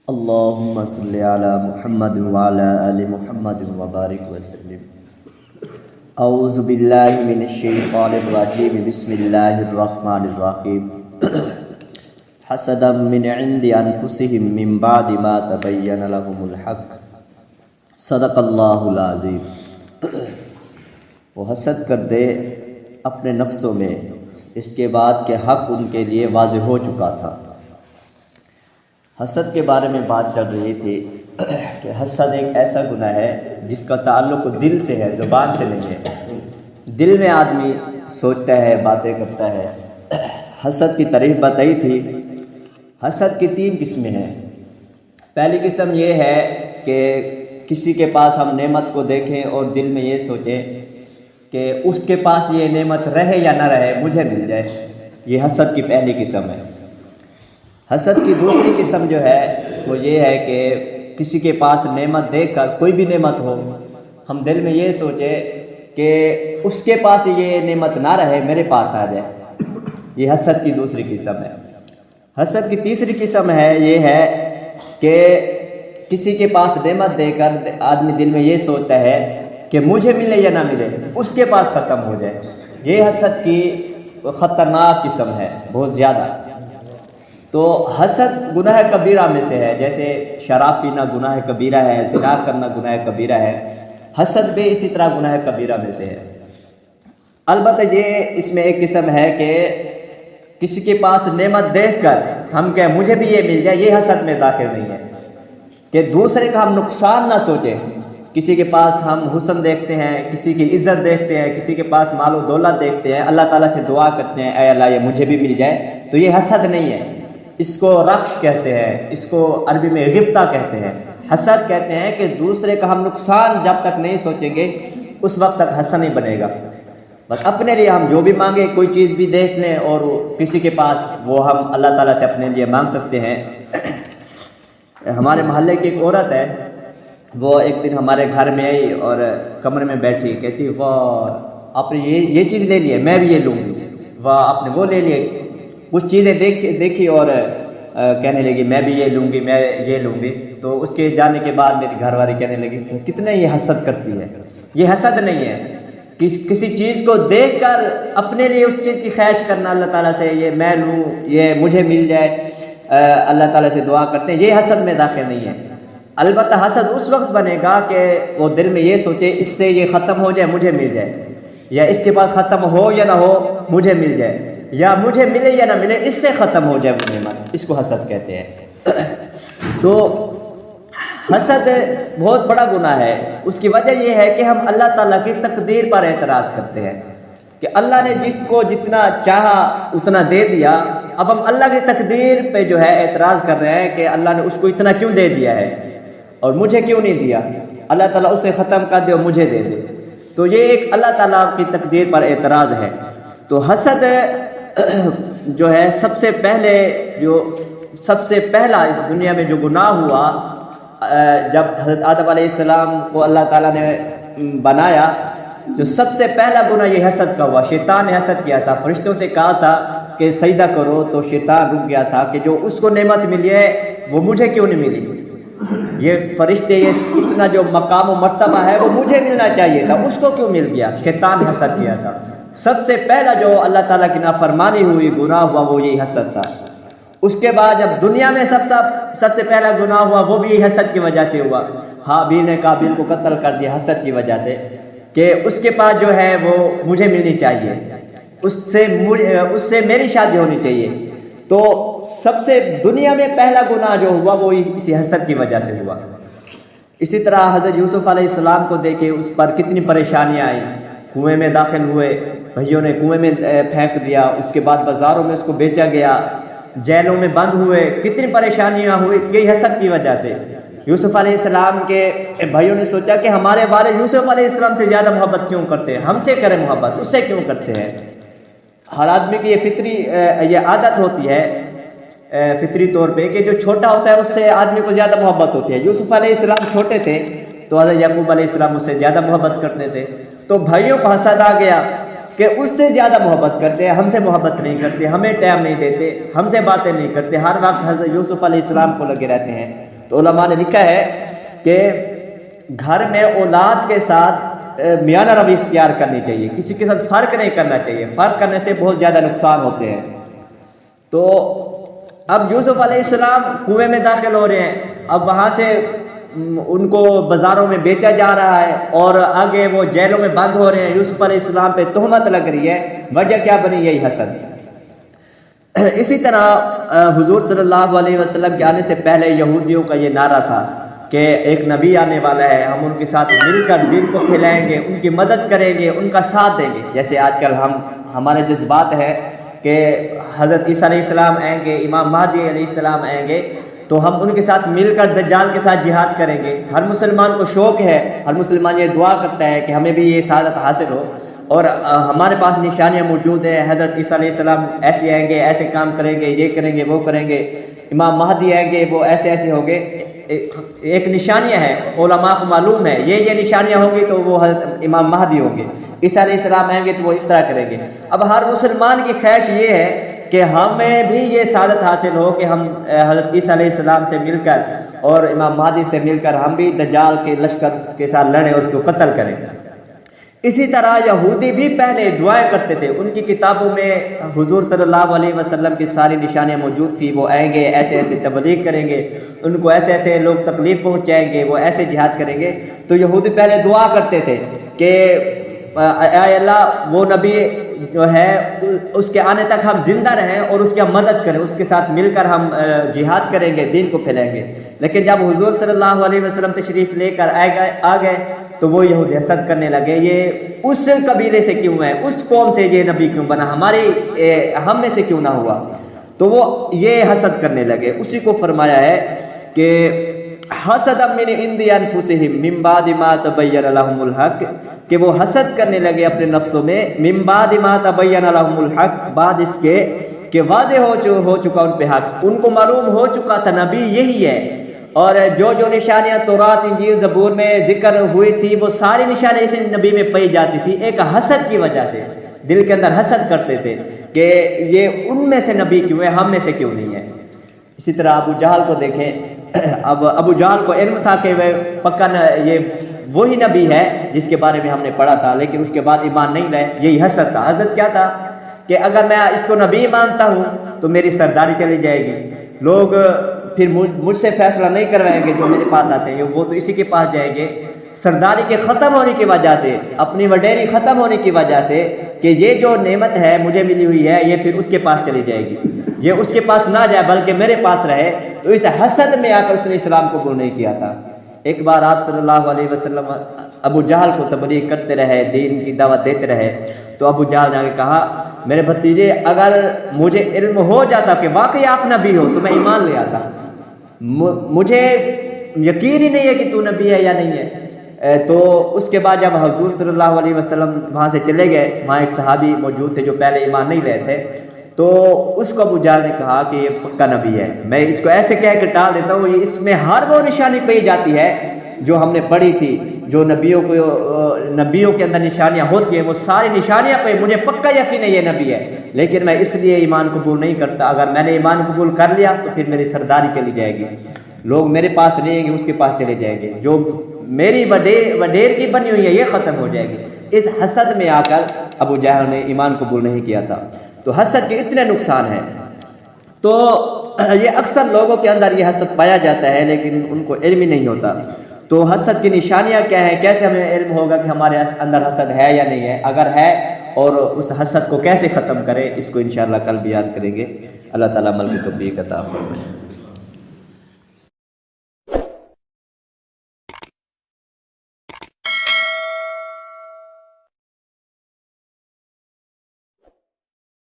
اللهم صل على محمد وعلى آل محمد وبارك وسلم. اعوذ باللہ من الشیطان الرجیم. بسم اللہ الرحمن الرحیم. حسدا من عند انفسهم من بعد ما تبین لهم الحق. صدق اللہ العظیم. وہ حسد کر دے اپنے نفسوں میں اس کے بعد کہ حق ان کے لیے واضح ہو چکا تھا. حسد کے بارے میں بات چل رہی تھی کہ حسد ایک ایسا گناہ ہے جس کا تعلق دل سے ہے، زبان سے نہیں ہے. دل میں آدمی سوچتا ہے، باتیں کرتا ہے. حسد کی تعریف بتائی تھی. حسد کی 3 قسمیں ہیں. پہلی قسم یہ ہے کہ کسی کے پاس ہم نعمت کو دیکھیں اور دل میں یہ سوچیں کہ اس کے پاس یہ نعمت رہے یا نہ رہے مجھے مل جائے. یہ حسد کی پہلی قسم ہے. حسد کی دوسری قسم جو ہے وہ یہ ہے کہ کسی کے پاس نعمت دیکھ کر، کوئی بھی نعمت ہو، ہم دل میں یہ سوچیں کہ اس کے پاس یہ نعمت نہ رہے میرے پاس آ جائے. یہ حسد کی دوسری قسم ہے. حسد کی تیسری قسم ہے یہ ہے کہ کسی کے پاس نعمت دے کر آدمی دل میں یہ سوچتا ہے کہ مجھے ملے یا نہ ملے اس کے پاس ختم ہو جائے. یہ حسد کی خطرناک قسم ہے بہت زیادہ. تو حسد گناہ کبیرہ میں سے ہے. جیسے شراب پینا گناہ کبیرہ ہے، زنا کرنا گناہ کبیرہ ہے، حسد بھی اسی طرح گناہ کبیرہ میں سے ہے. البتہ یہ اس میں ایک قسم ہے کہ کسی کے پاس نعمت دیکھ کر ہم کہیں مجھے بھی یہ مل جائے، یہ حسد میں داخل نہیں ہے. کہ دوسرے کا ہم نقصان نہ سوچیں. کسی کے پاس ہم حسن دیکھتے ہیں، کسی کی عزت دیکھتے ہیں، کسی کے پاس مال و دولت دیکھتے ہیں، اللہ تعالیٰ سے دعا کرتے ہیں اے اللہ یہ مجھے بھی مل جائے، تو یہ حسد نہیں ہے. اس کو رقش کہتے ہیں، اس کو عربی میں غبطہ کہتے ہیں. حسد کہتے ہیں کہ دوسرے کا ہم نقصان جب تک نہیں سوچیں گے اس وقت تک حسد نہیں بنے گا. بس اپنے لیے ہم جو بھی مانگے، کوئی چیز بھی دیکھ لیں اور کسی کے پاس وہ ہم اللہ تعالیٰ سے اپنے لیے مانگ سکتے ہیں. ہمارے محلے کی ایک عورت ہے، وہ ایک دن ہمارے گھر میں آئی اور کمرے میں بیٹھی، کہتی واہ آپ نے یہ چیز لے لی ہے، میں بھی یہ لوں گی. واہ آپ نے وہ لے لیے. کچھ چیزیں دیکھی اور کہنے لگی میں بھی یہ لوں گی، میں یہ لوں گی. تو اس کے جانے کے بعد میری گھر والی کہنے لگی کتنے یہ حسد کرتی ہے. یہ حسد نہیں ہے. کسی چیز کو دیکھ کر اپنے لیے اس چیز کی خواہش کرنا اللہ تعالیٰ سے، یہ میں لوں، یہ مجھے مل جائے، اللہ تعالیٰ سے دعا کرتے ہیں، یہ حسد میں داخل نہیں ہے. البتہ حسد اس وقت بنے گا کہ وہ دل میں یہ سوچے اس سے یہ ختم ہو جائے مجھے مل جائے، یا اس کے بعد ختم ہو یا نہ ہو مجھے مل جائے، یا مجھے ملے یا نہ ملے اس سے ختم ہو جائے وہ نعمت. اس کو حسد کہتے ہیں. تو حسد بہت بڑا گناہ ہے. اس کی وجہ یہ ہے کہ ہم اللہ تعالیٰ کی تقدیر پر اعتراض کرتے ہیں کہ اللہ نے جس کو جتنا چاہا اتنا دے دیا. اب ہم اللہ کی تقدیر پہ جو ہے اعتراض کر رہے ہیں کہ اللہ نے اس کو اتنا کیوں دے دیا ہے اور مجھے کیوں نہیں دیا. اللہ تعالیٰ اسے ختم کر دے اور مجھے دے دے. تو یہ ایک اللہ تعالیٰ کی تقدیر پر اعتراض ہے. تو حسد جو ہے سب سے پہلا اس دنیا میں جو گناہ ہوا جب حضرت آدم علیہ السلام کو اللہ تعالیٰ نے بنایا، جو سب سے پہلا گناہ یہ حسد کا ہوا. شیطان نے حسد کیا تھا. فرشتوں سے کہا تھا کہ سجدہ کرو تو شیطان رک گیا تھا کہ جو اس کو نعمت ملی ہے وہ مجھے کیوں نہیں ملی. یہ فرشتے یہ اتنا جو مقام و مرتبہ ہے وہ مجھے ملنا چاہیے تھا، اس کو کیوں مل گیا. شیطان نے حسد کیا تھا. سب سے پہلا جو اللہ تعالیٰ کی نافرمانی ہوئی گناہ ہوا وہ یہی حسد تھا. اس کے بعد جب دنیا میں سب سے پہلا گناہ ہوا وہ بھی یہی حسد کی وجہ سے ہوا. حابیل نے قابیل کو قتل کر دیا حسد کی وجہ سے کہ اس کے پاس جو ہے وہ مجھے ملنی چاہیے، اس سے میری شادی ہونی چاہیے. تو سب سے دنیا میں پہلا گناہ جو ہوا وہ اسی حسد کی وجہ سے ہوا. اسی طرح حضرت یوسف علیہ السلام کو دیکھے، اس پر کتنی پریشانیاں آئیں. کنویں میں داخل ہوئے، بھائیوں نے کنویں میں پھینک دیا. اس کے بعد بازاروں میں اس کو بیچا گیا، جیلوں میں بند ہوئے، کتنی پریشانیاں ہوئی یہی حسد کی وجہ سے. یوسف علیہ السلام کے بھائیوں نے سوچا کہ ہمارے والد یوسف علیہ السلام سے زیادہ محبت کیوں کرتے ہیں، ہم سے کریں محبت، اس سے کیوں کرتے ہیں. ہر آدمی کی یہ فطری یہ عادت ہوتی ہے فطری طور پہ کہ جو چھوٹا ہوتا ہے اس سے آدمی کو زیادہ محبت ہوتی ہے. یوسف علیہ السلام چھوٹے تھے تو حضرت یعقوب علیہ السلام اس سے زیادہ محبت کرتے تھے. تو بھائیوں کو حسد آ گیا کہ اس سے زیادہ محبت کرتے ہیں، ہم سے محبت نہیں کرتے، ہمیں ٹائم نہیں دیتے، ہم سے باتیں نہیں کرتے، ہر وقت حضرت یوسف علیہ السلام کو لگے رہتے ہیں. تو علماء نے لکھا ہے کہ گھر میں اولاد کے ساتھ میانہ روی اختیار کرنی چاہیے، کسی کے ساتھ فرق نہیں کرنا چاہیے، فرق کرنے سے بہت زیادہ نقصان ہوتے ہیں۔ تو اب یوسف علیہ السلام کنویں میں داخل ہو رہے ہیں، اب وہاں سے ان کو بازاروں میں بیچا جا رہا ہے اور آگے وہ جیلوں میں بند ہو رہے ہیں، یوسف علیہ السلام پہ تہمت لگ رہی ہے، وجہ کیا بنی؟ یہی حسد۔ اسی طرح حضور صلی اللہ علیہ وسلم کے آنے سے پہلے یہودیوں کا یہ نعرہ تھا کہ ایک نبی آنے والا ہے، ہم ان کے ساتھ مل کر دین کو پھیلائیں گے، ان کی مدد کریں گے، ان کا ساتھ دیں گے۔ جیسے آج کل ہمارے جذبات ہے کہ حضرت عیسیٰ علیہ السلام آئیں گے، امام مہدی علیہ السلام آئیں گے، تو ہم ان کے ساتھ مل کر دجال کے ساتھ جہاد کریں گے۔ ہر مسلمان کو شوق ہے، ہر مسلمان یہ دعا کرتا ہے کہ ہمیں بھی یہ سعادت حاصل ہو، اور ہمارے پاس نشانیاں موجود ہیں، حضرت عیسیٰ علیہ السلام ایسے آئیں گے، ایسے کام کریں گے، یہ کریں گے، وہ کریں گے، امام مہدی آئیں گے، وہ ایسے ایسے ہوں گے۔ ایک نشانیاں ہیں، علماء کو معلوم ہے یہ نشانیاں ہوں گی تو وہ حضرت امام مہدی ہوں گے، عیسیٰ علیہ السلام آئیں گے تو وہ اس طرح کریں گے۔ اب ہر مسلمان کی خواہش یہ ہے کہ ہمیں بھی یہ سعادت حاصل ہو کہ ہم حضرت عیسیٰ علیہ السلام سے مل کر اور امام مہدی سے مل کر ہم بھی دجال کے لشکر کے ساتھ لڑیں اور اس کو قتل کریں۔ اسی طرح یہودی بھی پہلے دعائیں کرتے تھے، ان کی کتابوں میں حضور صلی اللہ علیہ وسلم کی ساری نشانیاں موجود تھی، وہ آئیں گے، ایسے ایسے تبلیغ کریں گے، ان کو ایسے ایسے لوگ تکلیف پہنچائیں گے، وہ ایسے جہاد کریں گے۔ تو یہودی پہلے دعا کرتے تھے کہ اے اللہ وہ نبی جو ہے اس کے آنے تک ہم زندہ رہیں اور اس کی ہم مدد کریں، اس کے ساتھ مل کر ہم جہاد کریں گے، دین کو پھیلائیں گے۔ لیکن جب حضور صلی اللہ علیہ وسلم تشریف لے کر آ گئے تو وہ یہودی حسد کرنے لگے، یہ اس قبیلے سے کیوں ہے، اس قوم سے یہ نبی کیوں بنا، ہم میں سے کیوں نہ ہوا؟ تو وہ یہ حسد کرنے لگے۔ اسی کو فرمایا ہے کہ حسد من عند انفسہم من بعد ما تبین لہم الحق، کہ وہ حسد کرنے لگے اپنے نفسوں میں، من بعد ما تبین لہم الحق، بعد اس کے کہ واضح ہو چکا ان پہ حق، ان کو معلوم ہو چکا تھا نبی یہی ہے، اور جو نشانیاں تورات انجیل زبور میں ذکر ہوئی تھی وہ ساری نشانیاں اسی نبی میں پائی جاتی تھی۔ ایک حسد کی وجہ سے دل کے اندر حسد کرتے تھے کہ یہ ان میں سے نبی کیوں ہے، ہم میں سے کیوں نہیں ہے۔ اسی طرح ابو جہل کو دیکھیں، اب ابو جہل کو علم تھا کہ وہ پکا یہ وہی نبی ہے جس کے بارے میں ہم نے پڑھا تھا، لیکن اس کے بعد ایمان نہیں لائے، یہی حسد تھا۔ حسد کیا تھا کہ اگر میں اس کو نبی مانتا ہوں تو میری سرداری چلی جائے گی، لوگ پھر مجھ سے فیصلہ نہیں کروائیں گے، جو میرے پاس آتے ہیں وہ تو اسی کے پاس جائیں گے۔ سرداری کے ختم ہونے کی وجہ سے، اپنی وڈیری ختم ہونے کی وجہ سے کہ یہ جو نعمت ہے مجھے ملی ہوئی ہے یہ پھر اس کے پاس چلی جائے گی، یہ اس کے پاس نہ جائے بلکہ میرے پاس رہے، تو اس حسد میں آ کر اس نے اسلام کو قبول نہیں کیا تھا۔ ایک بار آپ صلی اللہ علیہ وسلم ابو جہل کو تبلیغ کرتے رہے، دین کی دعوت دیتے رہے، تو ابو جہل نے کہا میرے بھتیجے اگر مجھے علم ہو جاتا کہ واقعی آپ نبی ہو تو میں ایمان لے آتا، مجھے یقین ہی نہیں ہے کہ تو نبی ہے یا نہیں ہے۔ تو اس کے بعد جب حضور صلی اللہ علیہ وسلم وہاں سے چلے گئے، وہاں ایک صحابی موجود تھے جو پہلے ایمان نہیں لے تھے، تو اس کو ابو جہل نے کہا کہ یہ پکا نبی ہے، میں اس کو ایسے کہہ کے ٹال دیتا ہوں، اس میں ہر وہ نشانی پائی جاتی ہے جو ہم نے پڑھی تھی، جو نبیوں کے اندر نشانیاں ہوتی ہیں، وہ ساری نشانیاں پہ مجھے پکا یقین ہے یہ نبی ہے، لیکن میں اس لیے ایمان قبول نہیں کرتا، اگر میں نے ایمان قبول کر لیا تو پھر میری سرداری چلی جائے گی، لوگ میرے پاس نہیں گے، اس کے پاس چلے جائیں گے، جو میری وڈیر کی بنی ہوئی ہے یہ ختم ہو جائے گی۔ اس حسد میں آ کر ابو جہل نے ایمان قبول نہیں کیا تھا۔ تو حسد کے اتنے نقصان ہیں، تو یہ اکثر لوگوں کے اندر یہ حسد پایا جاتا ہے لیکن ان کو علم ہی نہیں ہوتا۔ تو حسد کی نشانیاں کیا ہیں، کیسے ہمیں علم ہوگا کہ ہمارے اندر حسد ہے یا نہیں ہے، اگر ہے اور اس حسد کو کیسے ختم کریں، اس کو انشاءاللہ کل بیان کریں گے۔ اللہ تعالیٰ عمل کی توفیق عطا فرمائے۔